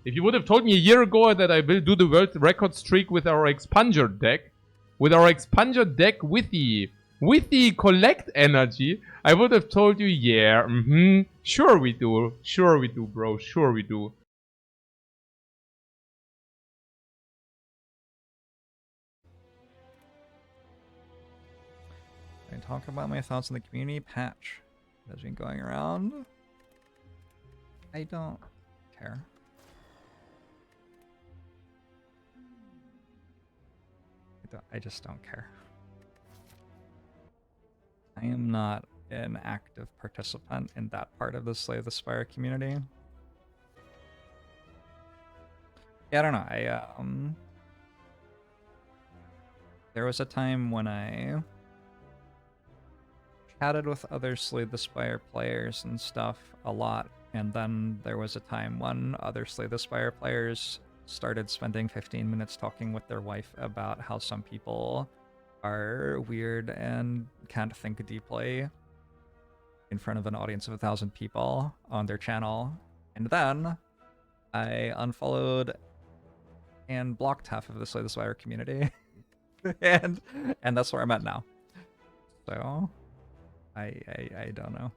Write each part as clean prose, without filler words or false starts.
If you would have told me a year ago that I will do the world record streak with our expander deck, with the collect energy, I would have told you, yeah, sure we do, bro, sure we do. I talk about my thoughts on the community patch that's been going around. I don't care. I just don't care. I am not an active participant in that part of the Slay the Spire community. Yeah, I don't know. There was a time when I chatted with other Slay the Spire players and stuff a lot, and then there was a time when other Slay the Spire players started spending 15 minutes talking with their wife about how some people are weird and can't think deeply in front of an audience of 1,000 people on their channel. And then I unfollowed and blocked half of the Slay the Spire community. and that's where I'm at now. So I don't know.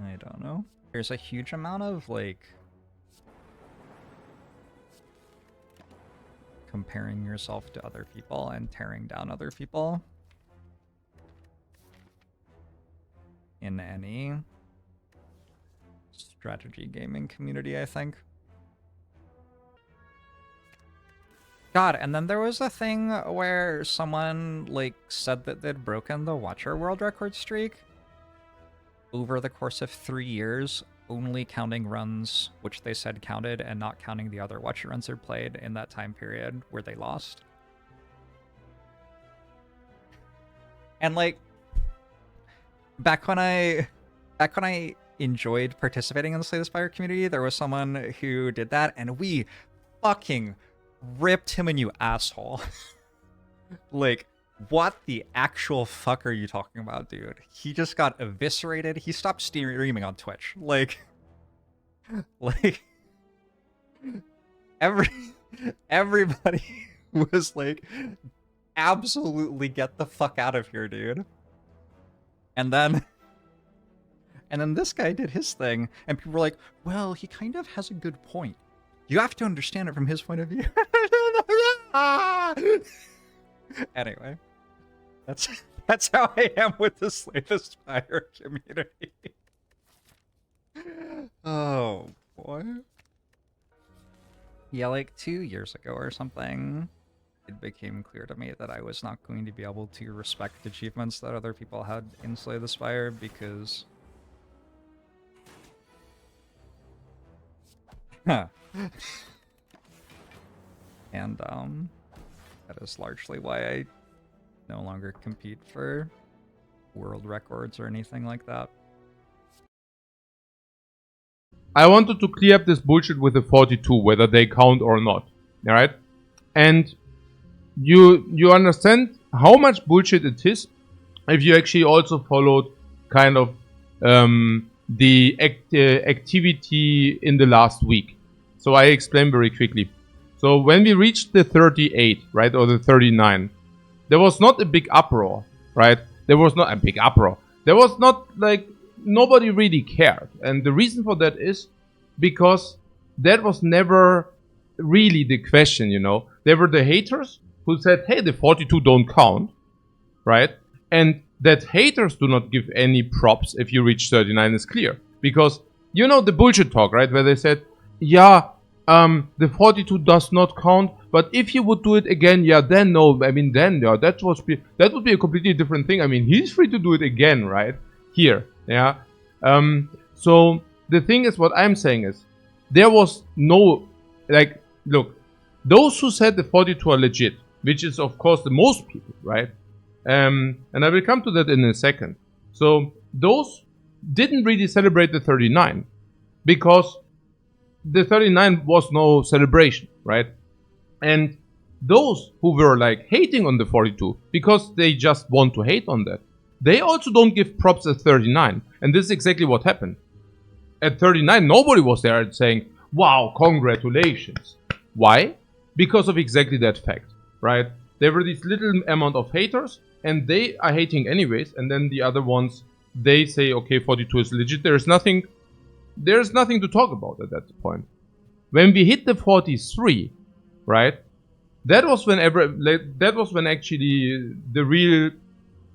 I don't know. There's a huge amount of like comparing yourself to other people and tearing down other people in any strategy gaming community, I think. God, and then there was a thing where someone like said that they'd broken the Watcher world record streak over the course of 3 years, only counting runs which they said counted and not counting the other Watcher runs they played in that time period where they lost. And like back when I enjoyed participating in the Slay the Spire community, there was someone who did that and we fucking ripped him a new asshole. Like, what the actual fuck are you talking about, dude? He just got eviscerated. He stopped streaming on Twitch. Like everybody was like, absolutely get the fuck out of here, dude. And then this guy did his thing, and people were like, well, he kind of has a good point. You have to understand it from his point of view. Anyway, that's how I am with the Slay the Spire community. Oh boy. Yeah, like 2 years ago or something, it became clear to me that I was not going to be able to respect achievements that other people had in Slay the Spire because and that is largely why I no longer compete for world records or anything like that. I wanted to clear up this bullshit with the 42, whether they count or not. Alright? And you understand how much bullshit it is if you actually also followed kind of the activity in the last week. So I explain very quickly. So when we reached the 38, right, or the 39, there was not a big uproar, right? There was not a big uproar. There was not like nobody really cared. And the reason for that is because that was never really the question, you know. There were the haters who said, hey, the 42 don't count, right? And that haters do not give any props if you reach 39 is clear. Because, you know, the bullshit talk, right? Where they said, yeah, the 42 does not count, but if you would do it again, yeah, then no. I mean, then, yeah, that would be a completely different thing. I mean, he's free to do it again, right? Here, yeah. So the thing is, what I'm saying is, there was no, like, look, those who said the 42 are legit, which is of course the most people, right? And I will come to that in a second. So those didn't really celebrate the 39 because the 39 was no celebration, right? And those who were like hating on the 42 because they just want to hate on that, they also don't give props at 39. And this is exactly what happened. At 39, nobody was there saying, wow, congratulations. Why? Because of exactly that fact, right? There were this little amount of haters, and they are hating anyways, and then the other ones, they say, okay, 42 is legit. There's nothing to talk about at that point. When we hit the 43, right? That was when actually the real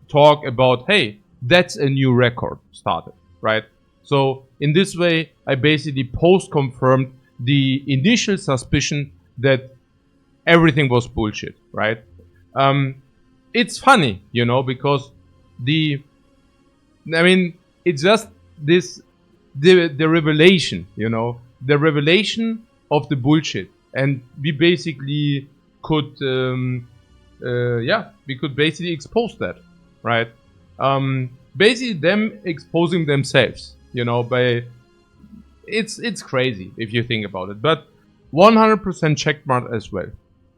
talk about, hey, that's a new record started, right? So in this way, I basically post-confirmed the initial suspicion that everything was bullshit, right? It's funny, because it's just the revelation, the revelation of the bullshit, and we basically could, we could basically expose that, right? Basically them exposing themselves, by it's crazy if you think about it, but 100% checkmark as well.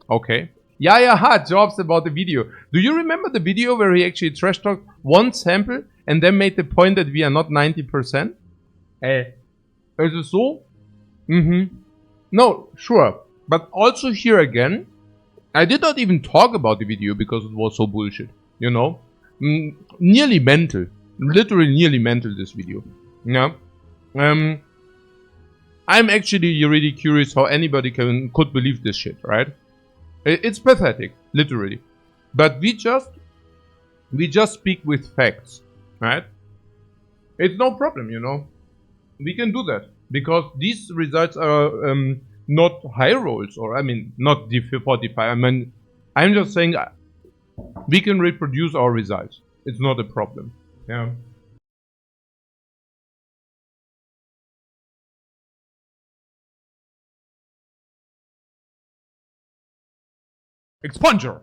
Okay. Yeah, Jorbs about the video. Do you remember the video where he actually trash talked one sample and then made the point that we are not 90%? Is it so? No, sure. But also here again, I did not even talk about the video because it was so bullshit. Nearly mental. Literally nearly mental, this video. Yeah. I'm actually really curious how anybody could believe this shit, right? It's pathetic, literally. But we just speak with facts, right? It's no problem, We can do that because these results are not high rolls, or not D45. I'm just saying we can reproduce our results. It's not a problem. Yeah. Expunger.